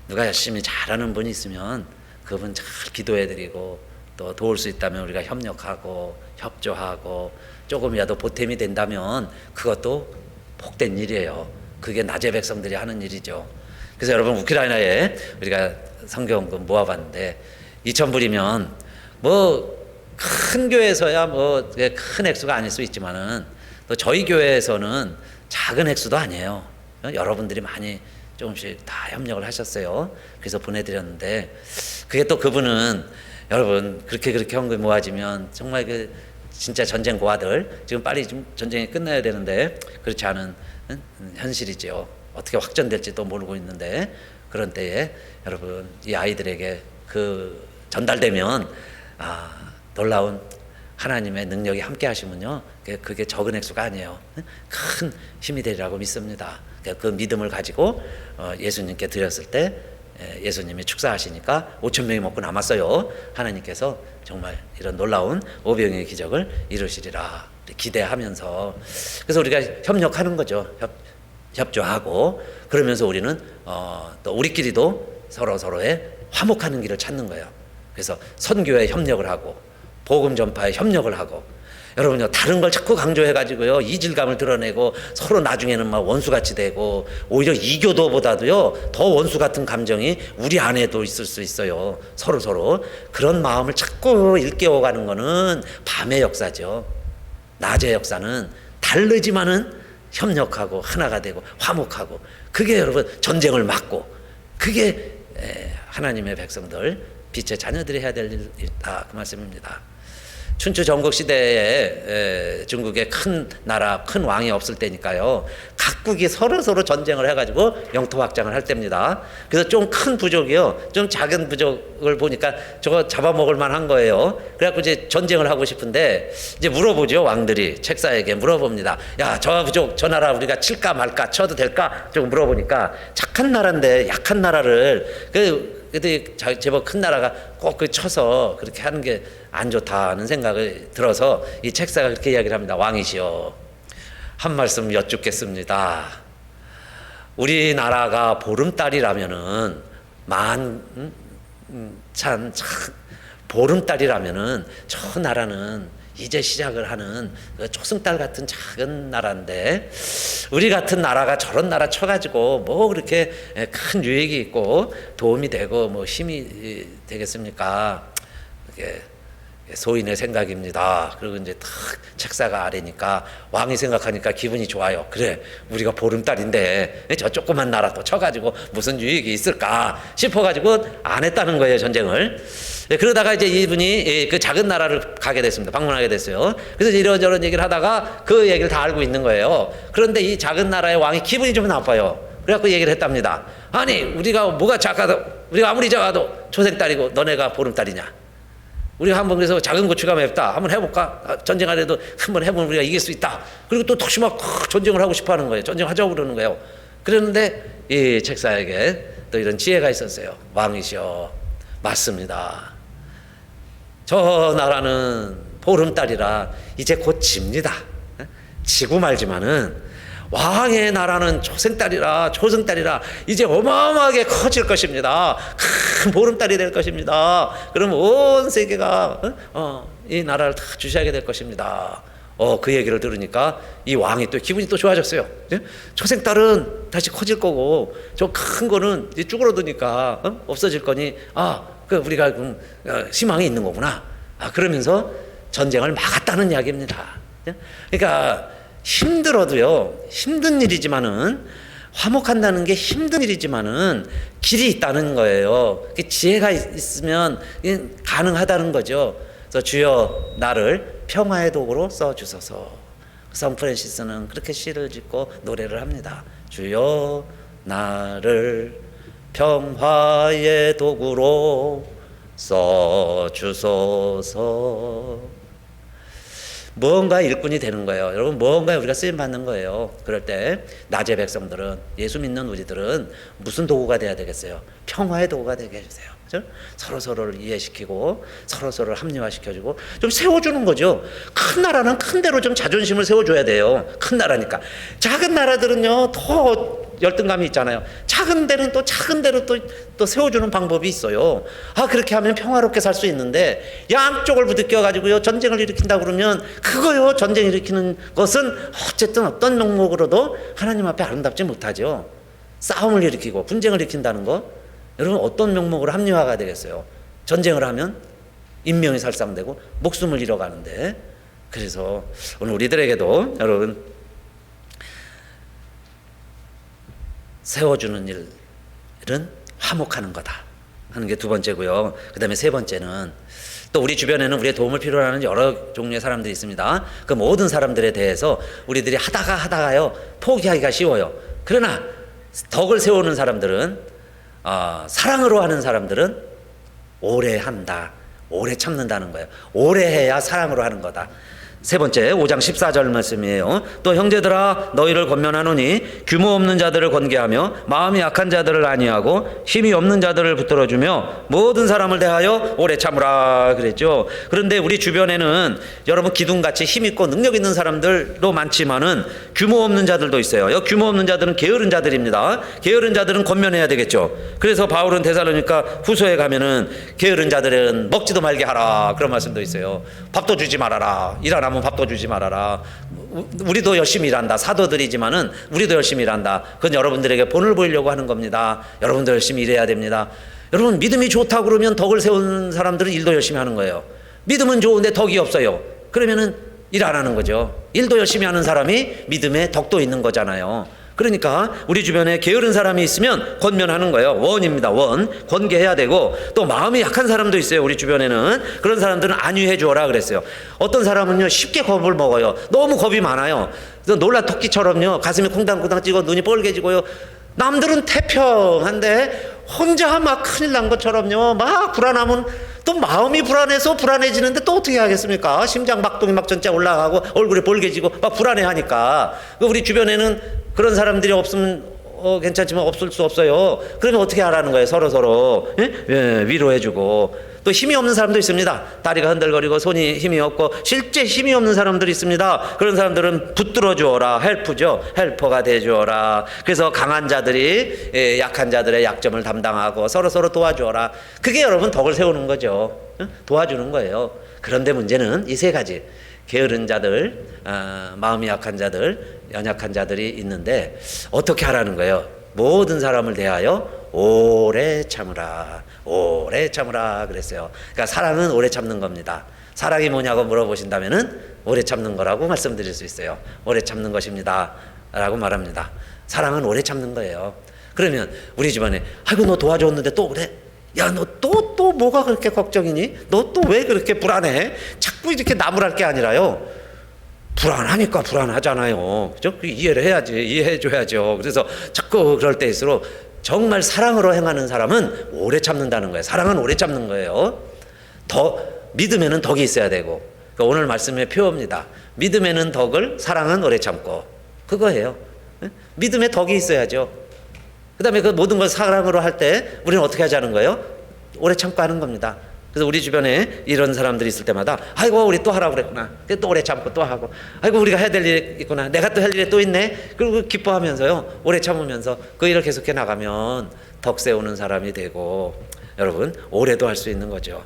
누가 열심히 잘하는 분이 있으면 그분 잘 기도해드리고 또 도울 수 있다면 우리가 협력하고 협조하고 조금이라도 보탬이 된다면 그것도 복된 일이에요. 그게 낮의 백성들이 하는 일이죠. 그래서 여러분 우크라이나에 우리가 성경금 모아봤는데 2,000불이면 큰 교회에서야 큰 액수가 아닐 수 있지만은 또 저희 교회에서는 작은 액수도 아니에요. 여러분들이 많이 조금씩 다 협력을 하셨어요. 그래서 보내드렸는데 그게 또 그분은 여러분 그렇게 헌금이 모아지면 정말 진짜 전쟁 고아들 지금 빨리 좀 전쟁이 끝나야 되는데 그렇지 않은 현실이죠. 어떻게 확전될지도 모르고 있는데 그런 때에 여러분 이 아이들에게 전달되면 놀라운 하나님의 능력이 함께 하시면요 그게 적은 액수가 아니에요. 큰 힘이 되리라고 믿습니다. 그 믿음을 가지고 예수님께 드렸을 때 예수님이 축사하시니까 5천 명이 먹고 남았어요. 하나님께서 정말 이런 놀라운 오병이의 기적을 이루시리라 기대하면서, 그래서 우리가 협력하는 거죠. 협조하고, 그러면서 우리는 또 우리끼리도 서로의 화목하는 길을 찾는 거예요. 그래서 선교에 협력을 하고 복음 전파에 협력을 하고, 여러분요, 다른 걸 자꾸 강조해가지고요 이질감을 드러내고 서로 나중에는 막 원수같이 되고, 오히려 이교도보다도요 더 원수 같은 감정이 우리 안에도 있을 수 있어요. 서로 그런 마음을 자꾸 일깨워가는 거는 밤의 역사죠. 낮의 역사는 다르지만은 협력하고 하나가 되고 화목하고, 그게 여러분 전쟁을 막고, 그게 하나님의 백성들 빛의 자녀들이 해야 될 일이다, 그 말씀입니다. 춘추 전국 시대에 중국에 큰 나라, 큰 왕이 없을 때니까요, 각국이 서로 전쟁을 해가지고 영토 확장을 할 때입니다. 그래서 좀 큰 부족이요, 좀 작은 부족을 보니까 저거 잡아먹을 만한 거예요. 그래갖고 이제 전쟁을 하고 싶은데 이제 물어보죠. 왕들이 책사에게 물어봅니다. 야, 저 부족, 저 나라 우리가 칠까 말까, 쳐도 될까? 좀 물어보니까 착한 나라인데 약한 나라를 그래도 제법 큰 나라가 꼭 그 쳐서 그렇게 하는 게 안 좋다는 생각을 들어서 이 책사가 그렇게 이야기를 합니다. 왕이시여, 한 말씀 여쭙겠습니다. 우리나라가 보름달이라면은 보름달이라면은 저 나라는 이제 시작을 하는 그 초승달 같은 작은 나라인데, 우리 같은 나라가 저런 나라 쳐가지고 뭐 그렇게 큰 유익이 있고 도움이 되고 뭐 힘이 되겠습니까? 그게 소인의 생각입니다. 그리고 이제 탁 책사가 아래니까 왕이 생각하니까 기분이 좋아요. 그래, 우리가 보름달인데 저 조그만 나라 또 쳐가지고 무슨 유익이 있을까 싶어가지고 안 했다는 거예요, 전쟁을. 그러다가 이제 이분이 그 작은 나라를 가게 됐습니다. 방문하게 됐어요. 그래서 이런저런 얘기를 하다가 그 얘기를 다 알고 있는 거예요. 그런데 이 작은 나라의 왕이 기분이 좀 나빠요. 그래갖고 얘기를 했답니다. 아니, 우리가 뭐가 작아도, 우리가 아무리 작아도 초생달이고 너네가 보름달이냐? 우리가 한번 그래서 작은 고추가 맵다, 한번 해볼까? 전쟁하려도 한번 해보면 우리가 이길 수 있다. 그리고 또 혹시 막 전쟁을 하고 싶어 하는 거예요. 전쟁하자고 그러는 거예요. 그랬는데 이 책사에게 또 이런 지혜가 있었어요. 왕이시여, 맞습니다. 저 나라는 보름달이라 이제 곧 집니다. 지고 말지만은 왕의 나라는 초승달이라 이제 어마어마하게 커질 것입니다. 큰 보름달이 될 것입니다. 그럼 온 세계가 이 나라를 다 주시하게 될 것입니다. 그 얘기를 들으니까 이 왕이 또 기분이 또 좋아졌어요. 초생달은 다시 커질 거고 저 큰 거는 이제 쭈그러드니까 없어질 거니, 우리가 희망이 있는 거구나. 그러면서 전쟁을 막았다는 이야기입니다. 그러니까 힘들어도요, 힘든 일이지만은, 화목한다는 게 힘든 일이지만은 길이 있다는 거예요. 지혜가 있으면 가능하다는 거죠. 그래서 주여 나를 평화의 도구로 써주소서. 성 프란시스는 그렇게 시를 짓고 노래를 합니다. 주여 나를 평화의 도구로 써주소서. 무언가 일꾼이 되는 거예요. 여러분, 무언가에 우리가 쓰임 받는 거예요. 그럴 때 낮의 백성들은, 예수 믿는 우리들은 무슨 도구가 돼야 되겠어요? 평화의 도구가 되게 해주세요. 그렇죠? 서로를 이해시키고 서로를 합리화시켜주고 좀 세워주는 거죠. 큰 나라는 큰 대로 좀 자존심을 세워줘야 돼요. 큰 나라니까. 작은 나라들은요 더 열등감이 있잖아요. 작은 데는 또 작은 대로 또 세워주는 방법이 있어요. 그렇게 하면 평화롭게 살 수 있는데, 양쪽을 부딪혀 가지고요 전쟁을 일으킨다 그러면 그거요, 전쟁 일으키는 것은 어쨌든 어떤 명목으로도 하나님 앞에 아름답지 못하죠. 싸움을 일으키고 분쟁을 일으킨다는 거, 여러분 어떤 명목으로 합리화가 되겠어요? 전쟁을 하면 인명이 살상되고 목숨을 잃어가는데. 그래서 오늘 우리들에게도 여러분, 세워주는 일은 화목하는 거다 하는 게 두 번째고요. 그 다음에 세 번째는, 또 우리 주변에는 우리의 도움을 필요로 하는 여러 종류의 사람들이 있습니다. 그 모든 사람들에 대해서 우리들이 하다가요 포기하기가 쉬워요. 그러나 덕을 세우는 사람들은, 사랑으로 하는 사람들은 오래 한다, 오래 참는다는 거예요. 오래 해야 사랑으로 하는 거다. 세 번째 5장 14절 말씀이에요. 또 형제들아 너희를 권면하노니 규모 없는 자들을 권계하며 마음이 약한 자들을 안위하고 힘이 없는 자들을 붙들어주며 모든 사람을 대하여 오래 참으라 그랬죠. 그런데 우리 주변에는 여러분 기둥같이 힘 있고 능력 있는 사람들도 많지만은 규모 없는 자들도 있어요. 이 규모 없는 자들은 게으른 자들입니다. 게으른 자들은 권면해야 되겠죠. 그래서 바울은 데살로니가 후서에 가면은 게으른 자들은 먹지도 말게 하라 그런 말씀도 있어요. 밥도 주지 말아라. 일 안 하면 밥도 주지 말아라. 우리도 열심히 일한다. 사도들이지만은 우리도 열심히 일한다. 그건 여러분들에게 본을 보이려고 하는 겁니다. 여러분도 열심히 일해야 됩니다. 여러분 믿음이 좋다고 그러면 덕을 세우는 사람들은 일도 열심히 하는 거예요. 믿음은 좋은데 덕이 없어요. 그러면은 일 안 하는 거죠. 일도 열심히 하는 사람이 믿음에 덕도 있는 거잖아요. 그러니까 우리 주변에 게으른 사람이 있으면 권면하는 거예요. 원입니다. 원. 권계해야 되고 또 마음이 약한 사람도 있어요. 우리 주변에는. 그런 사람들은 안위해 주어라 그랬어요. 어떤 사람은요 쉽게 겁을 먹어요. 너무 겁이 많아요. 놀라 토끼처럼요 가슴이 콩당콩당 찌고 눈이 뻘개지고요. 남들은 태평한데 혼자 막 큰일 난 것처럼요 막 불안하면 또 마음이 불안해서 불안해지는데 또 어떻게 하겠습니까? 심장 막동이 막 전체 올라가고 얼굴이 벌개지고 막 불안해하니까. 우리 주변에는 그런 사람들이 없으면 괜찮지만 없을 수 없어요. 그러면 어떻게 하라는 거예요? 서로 예, 위로해주고. 또 힘이 없는 사람도 있습니다. 다리가 흔들거리고 손이 힘이 없고 실제 힘이 없는 사람들이 있습니다. 그런 사람들은 붙들어 주어라. 헬프죠. 헬퍼가 돼 주어라. 그래서 강한 자들이 약한 자들의 약점을 담당하고 서로 도와주어라. 그게 여러분 덕을 세우는 거죠. 도와주는 거예요. 그런데 문제는 이 세 가지. 게으른 자들, 마음이 약한 자들, 연약한 자들이 있는데 어떻게 하라는 거예요? 모든 사람을 대하여 오래 참으라. 오래 참으라 그랬어요. 그러니까 사랑은 오래 참는 겁니다. 사랑이 뭐냐고 물어보신다면은 오래 참는 거라고 말씀드릴 수 있어요. 오래 참는 것입니다 라고 말합니다. 사랑은 오래 참는 거예요. 그러면 우리 집안에 아이고 너 도와줬는데 또 그래? 야 너 또 뭐가 그렇게 걱정이니? 너 또 왜 그렇게 불안해? 자꾸 이렇게 나무랄 게 아니라요. 불안하니까 불안하잖아요. 그죠? 이해를 해야지. 이해해 줘야죠. 그래서 자꾸 그럴 때일수록 정말 사랑으로 행하는 사람은 오래 참는다는 거예요. 사랑은 오래 참는 거예요. 믿음에는 덕이 있어야 되고. 그러니까 오늘 말씀의 표어입니다. 믿음에는 덕을, 사랑은 오래 참고. 그거예요. 믿음에 덕이 있어야죠. 그 다음에 그 모든 걸 사랑으로 할 때 우리는 어떻게 하자는 거예요? 오래 참고 하는 겁니다. 그래서 우리 주변에 이런 사람들이 있을 때마다 아이고 우리 또 하라고 그랬구나. 또 오래 참고 또 하고 아이고 우리가 해야 될 일이 있구나. 내가 또 할 일이 또 있네. 그리고 기뻐하면서요. 오래 참으면서 그 일을 계속해 나가면 덕 세우는 사람이 되고 여러분 오래도 할 수 있는 거죠.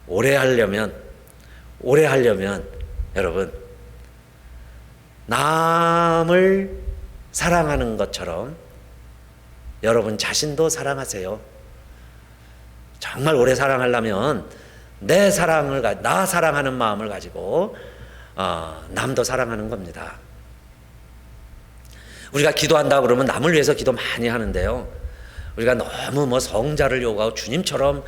오래 하려면 여러분 남을 사랑하는 것처럼 여러분 자신도 사랑하세요. 정말 오래 사랑하려면 나 사랑하는 마음을 가지고 남도 사랑하는 겁니다. 우리가 기도한다 그러면 남을 위해서 기도 많이 하는데요. 우리가 너무 성자를 요구하고 주님처럼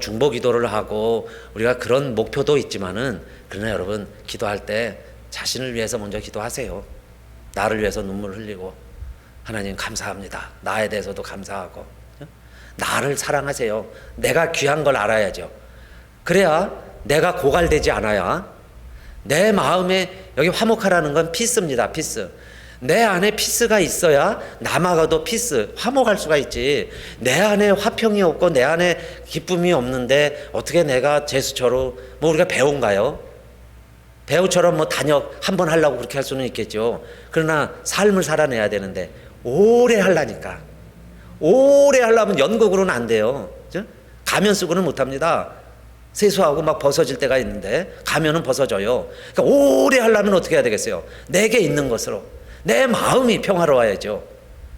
중보 기도를 하고 우리가 그런 목표도 있지만은 그러나 여러분 기도할 때 자신을 위해서 먼저 기도하세요. 나를 위해서 눈물 흘리고 하나님 감사합니다. 나에 대해서도 감사하고 나를 사랑하세요. 내가 귀한 걸 알아야죠. 그래야 내가 고갈되지 않아야 내 마음에 여기 화목하라는 건 피스입니다. 피스. 내 안에 피스가 있어야 남하고도 피스, 화목할 수가 있지. 내 안에 화평이 없고 내 안에 기쁨이 없는데 어떻게 내가 제수처로 우리가 배우인가요? 배우처럼 단역 한 번 하려고 그렇게 할 수는 있겠죠. 그러나 삶을 살아내야 되는데 오래 하려니까 오래 하려면 연극으로는 안 돼요. 그죠? 가면 쓰고는 못합니다. 세수하고 막 벗어질 때가 있는데 가면은 벗어져요. 그러니까 오래 하려면 어떻게 해야 되겠어요? 내게 있는 것으로 내 마음이 평화로워야죠.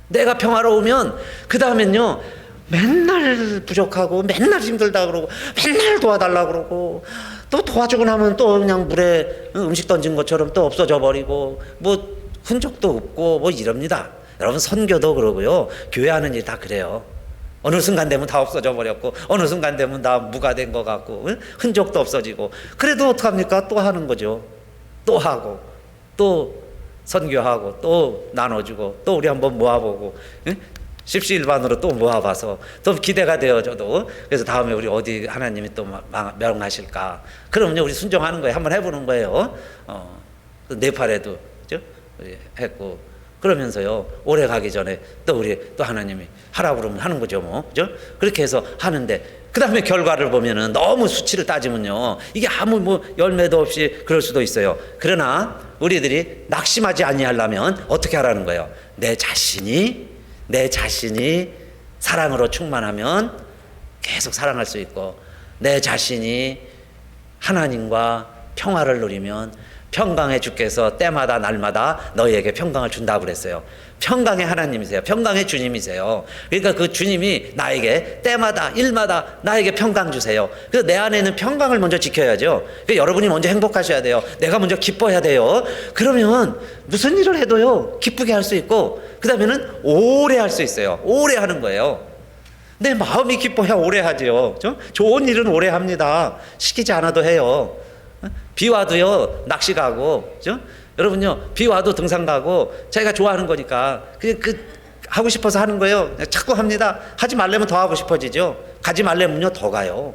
내가 평화로우면 그 다음엔요 맨날 부족하고 맨날 힘들다 그러고 맨날 도와달라 그러고 또 도와주고 나면 또 그냥 물에 음식 던진 것처럼 또 없어져 버리고 흔적도 없고 이럽니다. 여러분 선교도 그러고요. 교회 하는 일 다 그래요. 어느 순간 되면 다 없어져 버렸고 어느 순간 되면 다 무가 된 것 같고 흔적도 없어지고 그래도 어떡합니까? 또 하는 거죠. 또 하고 또 선교하고 또 나눠주고 또 우리 한번 모아보고 십시일반으로 또 모아봐서 또 기대가 돼요, 저도. 그래서 다음에 우리 어디 하나님이 또 명하실까? 그러면요, 우리 순종하는 거예요. 한번 해보는 거예요. 또 네팔에도 그죠? 우리 했고 그러면서요, 오래 가기 전에 또 우리 또 하나님이 하라 그러면 하는 거죠, 뭐, 그죠? 그렇게 해서 하는데 그 다음에 결과를 보면은 너무 수치를 따지면요, 이게 아무 뭐 열매도 없이 그럴 수도 있어요. 그러나 우리들이 낙심하지 아니하려면 어떻게 하라는 거예요? 내 자신이 사랑으로 충만하면 계속 사랑할 수 있고, 내 자신이 하나님과 평화를 누리면 평강의 주께서 때마다 날마다 너희에게 평강을 준다고 그랬어요. 평강의 하나님이세요. 평강의 주님이세요. 그러니까 그 주님이 나에게 때마다 일마다 나에게 평강 주세요. 그래서 내 안에 있는 평강을 먼저 지켜야죠. 그러니까 여러분이 먼저 행복하셔야 돼요. 내가 먼저 기뻐야 돼요. 그러면 무슨 일을 해도요, 기쁘게 할 수 있고, 그 다음에는 오래 할 수 있어요. 오래 하는 거예요. 내 마음이 기뻐야 오래 하죠. 좋은 일은 오래 합니다. 시키지 않아도 해요. 비 와도요, 낚시 가고, 그죠? 여러분요, 비 와도 등산 가고, 자기가 좋아하는 거니까, 그냥 하고 싶어서 하는 거예요. 자꾸 합니다. 하지 말려면 더 하고 싶어지죠. 가지 말려면요, 더 가요.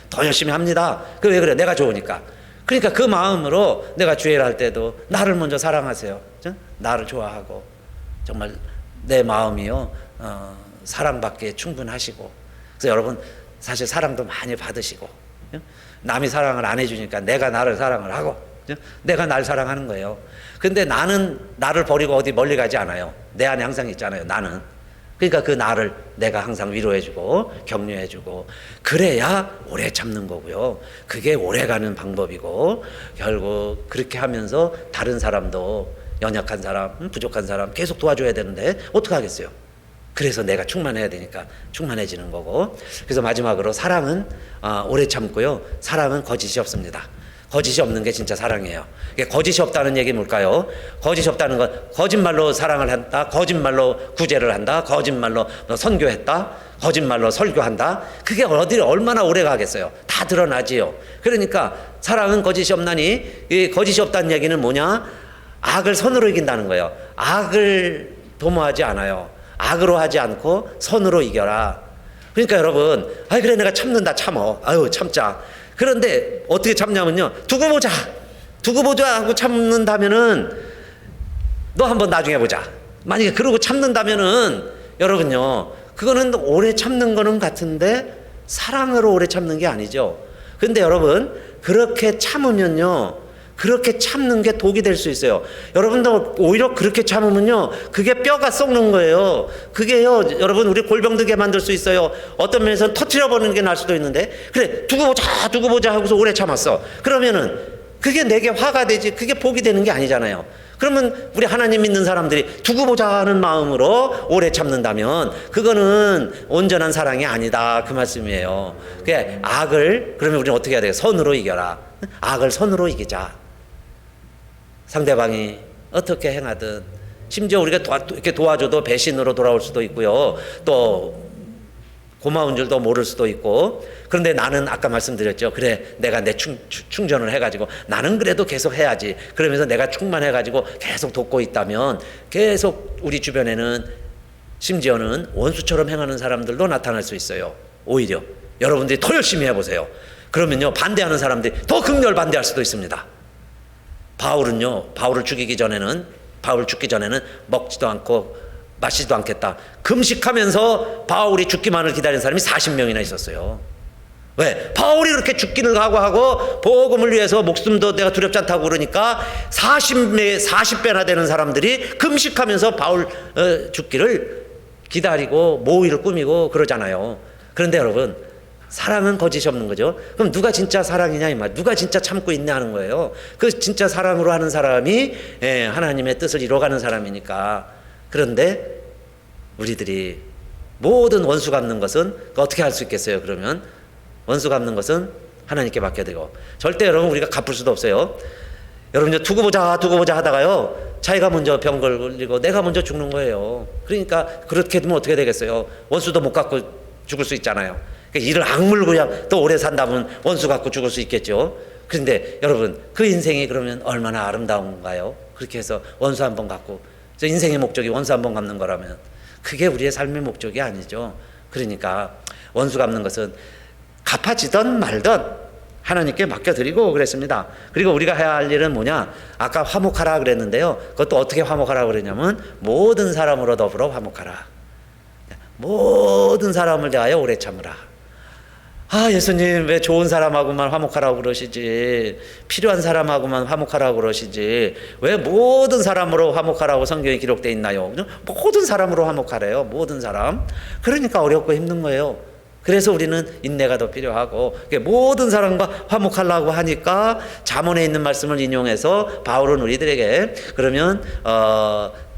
더 열심히 합니다. 그 왜 그래? 내가 좋으니까. 그러니까 그 마음으로 내가 주일 할 때도 나를 먼저 사랑하세요. 그죠? 나를 좋아하고, 정말 내 마음이요, 사랑받기에 충분하시고. 그래서 여러분, 사실 사랑도 많이 받으시고, 남이 사랑을 안 해주니까 내가 나를 사랑을 하고, 내가 날 사랑하는 거예요. 근데 나는 나를 버리고 어디 멀리 가지 않아요. 내 안에 항상 있잖아요, 나는. 그러니까 그 나를 내가 항상 위로해주고 격려해주고, 그래야 오래 참는 거고요. 그게 오래가는 방법이고, 결국 그렇게 하면서 다른 사람도, 연약한 사람, 부족한 사람 계속 도와줘야 되는데 어떻게 하겠어요? 그래서 내가 충만해야 되니까 충만해지는 거고. 그래서 마지막으로 사랑은 오래 참고요, 사랑은 거짓이 없습니다. 거짓이 없는 게 진짜 사랑이에요. 거짓이 없다는 얘기 뭘까요? 거짓이 없다는 건 거짓말로 사랑을 한다, 거짓말로 구제를 한다, 거짓말로 선교했다, 거짓말로 설교한다. 그게 어디를 얼마나 오래 가겠어요? 다 드러나지요. 그러니까 사랑은 거짓이 없나니, 이 거짓이 없다는 얘기는 뭐냐? 악을 선으로 이긴다는 거예요. 악을 도모하지 않아요. 악으로 하지 않고 선으로 이겨라. 그러니까 여러분, 그래 내가 참는다, 참어. 참자. 그런데 어떻게 참냐면요, 두고 보자 하고 참는다면은 너 한번 나중에 보자. 만약에 그러고 참는다면은 여러분요, 그거는 오래 참는 거는 같은데 사랑으로 오래 참는 게 아니죠. 근데 여러분, 그렇게 참으면요, 그렇게 참는 게 독이 될 수 있어요. 여러분도 오히려 그렇게 참으면요, 그게 뼈가 썩는 거예요. 그게요, 여러분, 우리 골병 들게 만들 수 있어요. 어떤 면에서는 터트려버리는 게 날 수도 있는데, 그래 두고 보자 하고서 오래 참았어. 그러면은 그게 내게 화가 되지, 그게 복이 되는 게 아니잖아요. 그러면 우리 하나님 믿는 사람들이 두고 보자 하는 마음으로 오래 참는다면 그거는 온전한 사랑이 아니다, 그 말씀이에요. 악을, 그러면 우리는 어떻게 해야 돼요? 선으로 이겨라. 악을 선으로 이기자. 상대방이 어떻게 행하든, 심지어 우리가 이렇게 도와줘도 배신으로 돌아올 수도 있고요, 또 고마운 줄도 모를 수도 있고. 그런데 나는 아까 말씀드렸죠. 그래 내가 내 충전을 해가지고 나는 그래도 계속 해야지, 그러면서 내가 충만해가지고 계속 돕고 있다면, 계속 우리 주변에는 심지어는 원수처럼 행하는 사람들도 나타날 수 있어요. 오히려 여러분들이 더 열심히 해보세요. 그러면요, 반대하는 사람들이 더 극렬 반대할 수도 있습니다. 바울을 죽기 전에는 먹지도 않고 마시지도 않겠다, 금식하면서 바울이 죽기만을 기다리는 사람이 40명이나 있었어요. 왜? 바울이 그렇게 죽기를 각오하고 복음을 위해서 목숨도 내가 두렵지 않다고 그러니까 40배나 되는 사람들이 금식하면서 바울 죽기를 기다리고 모의를 꾸미고 그러잖아요. 그런데 여러분, 사랑은 거짓이 없는 거죠. 그럼 누가 진짜 사랑이냐 이 말, 누가 진짜 참고 있냐 하는 거예요. 그 진짜 사랑으로 하는 사람이 하나님의 뜻을 이뤄가는 사람이니까. 그런데 우리들이 모든 원수 갚는 것은 어떻게 할 수 있겠어요? 그러면 원수 갚는 것은 하나님께 맡겨드리고, 절대 여러분 우리가 갚을 수도 없어요. 여러분 두고 보자 하다가요, 자기가 먼저 병 걸리고 내가 먼저 죽는 거예요. 그러니까 그렇게 되면 어떻게 되겠어요? 원수도 못 갚고 죽을 수 있잖아요. 그러니까 이를 악물고 그냥 또 오래 산다면 원수 갖고 죽을 수 있겠죠. 그런데 여러분, 그 인생이 그러면 얼마나 아름다운가요? 그렇게 해서 원수 한 번 갚고, 인생의 목적이 원수 한 번 갚는 거라면. 그게 우리의 삶의 목적이 아니죠. 그러니까 원수 갚는 것은 갚아지던 말던 하나님께 맡겨드리고 그랬습니다. 그리고 우리가 해야 할 일은 뭐냐? 아까 화목하라 그랬는데요. 그것도 어떻게 화목하라 그랬냐면 모든 사람으로 더불어 화목하라. 모든 사람을 대하여 오래 참으라. 아, 예수님 왜 좋은 사람하고만 화목하라고 그러시지? 필요한 사람하고만 화목하라고 그러시지? 왜 모든 사람으로 화목하라고 성경에 기록되어 있나요? 모든 사람으로 화목하래요. 모든 사람. 그러니까 어렵고 힘든 거예요. 그래서 우리는 인내가 더 필요하고, 모든 사람과 화목하려고 하니까 잠언에 있는 말씀을 인용해서 바울은 우리들에게 그러면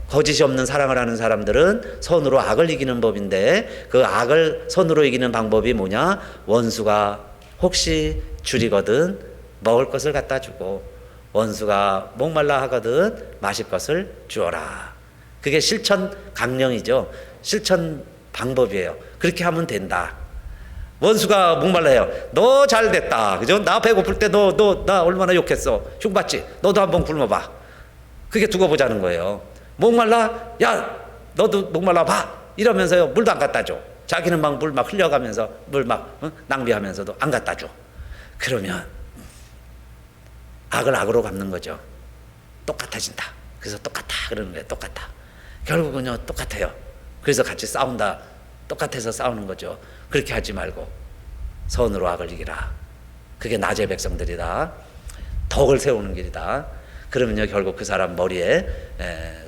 거짓이 없는 사랑을 하는 사람들은 선으로 악을 이기는 법인데, 그 악을 선으로 이기는 방법이 뭐냐? 원수가 혹시 줄이거든 먹을 것을 갖다 주고, 원수가 목말라 하거든 마실 것을 주어라. 그게 실천 강령이죠. 실천 방법이에요. 그렇게 하면 된다. 원수가 목말라요. 너 잘됐다. 그죠? 나 배고플 때 나 얼마나 욕했어. 흉봤지? 너도 한번 굶어봐. 그게 두고 보자는 거예요. 목말라? 야, 너도 목말라 봐. 이러면서요, 물도 안 갖다 줘. 자기는 막 물 막 흘려가면서 물 막 낭비하면서도 안 갖다 줘. 그러면 악을 악으로 갚는 거죠. 똑같아진다. 그래서 똑같아 그러는 거예요. 똑같아. 결국은요, 똑같아요. 그래서 같이 싸운다. 똑같아서 싸우는 거죠. 그렇게 하지 말고 선으로 악을 이기라. 그게 낮의 백성들이다. 덕을 세우는 길이다. 그러면요, 결국 그 사람 머리에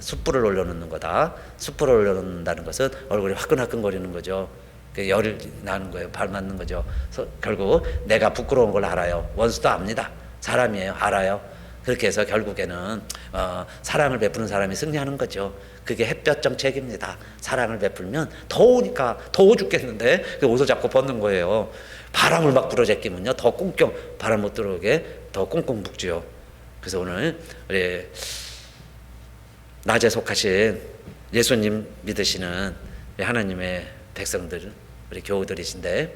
숯불을 올려놓는 거다. 숯불을 올려놓는다는 것은 얼굴이 화끈화끈거리는 거죠. 열이 나는 거예요. 발 맞는 거죠. 결국 내가 부끄러운 걸 알아요. 원수도 압니다. 사람이에요. 알아요. 그렇게 해서 결국에는 사랑을 베푸는 사람이 승리하는 거죠. 그게 햇볕 정책입니다. 사랑을 베풀면 더우니까 더워 죽겠는데 그 옷을 자꾸 벗는 거예요. 바람을 막 불어제끼면요, 더 꽁꽁 바람 못 들어오게 더 꽁꽁 묶지요. 그래서 오늘 우리 낮에 속하신 예수님 믿으시는 하나님의 백성들, 우리 교우들이신데,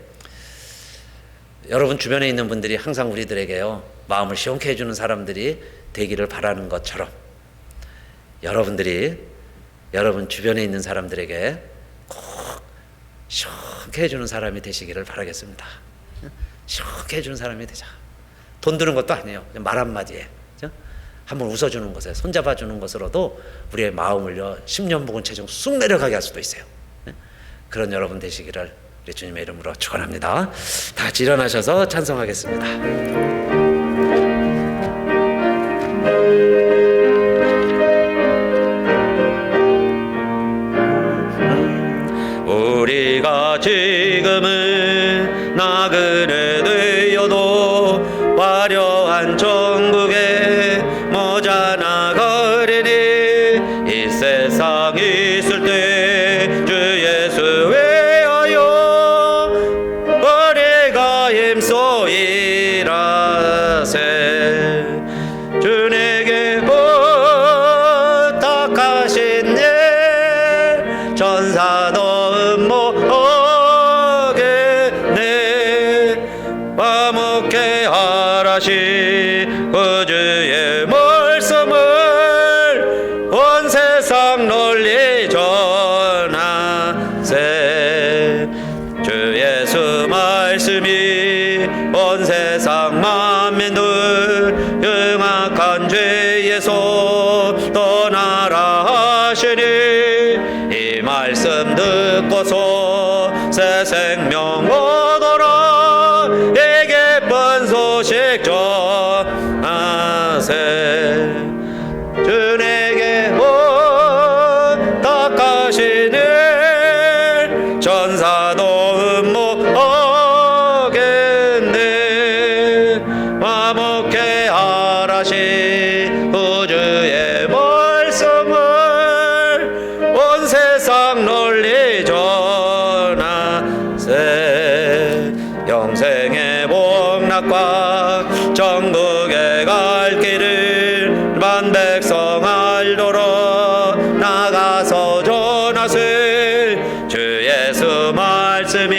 여러분 주변에 있는 분들이 항상 우리들에게요, 마음을 시원케 해주는 사람들이 되기를 바라는 것처럼, 여러분들이 여러분 주변에 있는 사람들에게 꼭 시원케 해주는 사람이 되시기를 바라겠습니다. 시원케 해주는 사람이 되자. 돈 드는 것도 아니에요. 말 한마디에 한번 웃어주는 것에, 손잡아주는 것으로도 우리의 마음을요, 10년 묵은 체중 쑥 내려가게 할 수도 있어요. 그런 여러분 되시기를 우리 주님의 이름으로 축원합니다. 다 같이 일어나셔서 찬송하겠습니다. 우리가 지금은 나그네 되어도 화려한 천국에 모자나가리니, 이 세상 있을 때 주 예수 외하여 우리가 힘써 일하세. 주 내게 부탁하신 일 전사도 음모하겠네. 화목케 하라시 구주의 말씀을 온 세상 널리 전하세. 주 예수 말씀이 온 세상 만민들 흉악한 죄에서 떠나라 하시니, 이 말씀 듣고서 새 생명 얻어라. 이 기쁜 소식 전하세. 주 내게 부탁하신 일 전사도 음모하겠네. 화목케 하라시 구주의 말씀을 온 세상 널리 전하세. 영생의 복락과 천국에 갈 길을 만 백성 알도록 나가서 전하세. 주 예수 말씀이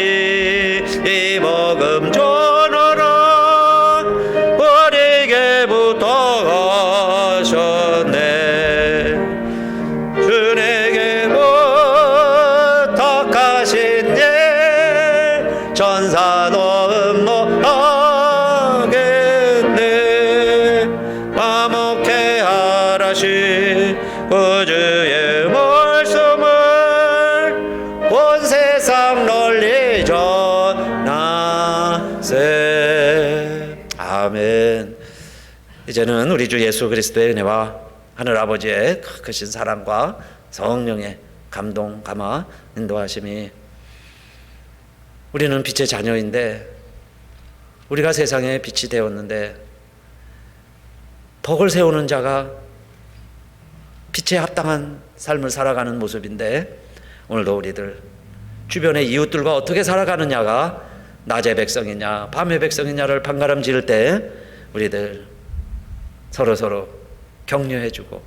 이 복음 전하라. 우리에게 부탁하셨네. 주 내게 말하신 그 주의 말씀을 온 세상 널리 전하세. 아멘. 이제는 우리 주 예수 그리스도의 은혜와 하늘 아버지의 크신 사랑과 성령의 감동, 감화, 인도하심이, 우리는 빛의 자녀인데, 우리가 세상에 빛이 되었는데, 덕을 세우는 자가 빛에 합당한 삶을 살아가는 모습인데, 오늘도 우리들 주변의 이웃들과 어떻게 살아가느냐가 낮의 백성이냐 밤의 백성이냐를 판가름 지을 때 우리들 서로서로 격려해주고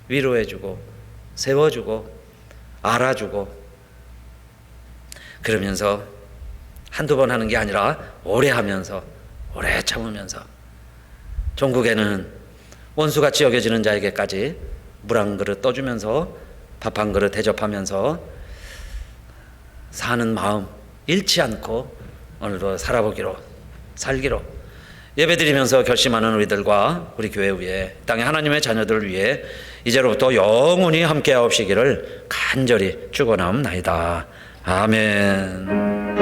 위로해주고 세워주고 알아주고, 그러면서 한두 번 하는 게 아니라 오래 하면서, 오래 참으면서, 종국에는 원수같이 여겨지는 자에게까지 물 한 그릇 떠주면서 밥 한 그릇 대접하면서 사는 마음 잃지 않고 오늘도 살기로 예배드리면서 결심하는 우리들과 우리 교회 위에, 땅의 하나님의 자녀들을 위해 이제로부터 영원히 함께하옵시기를 간절히 축원하옵나이다. 아멘.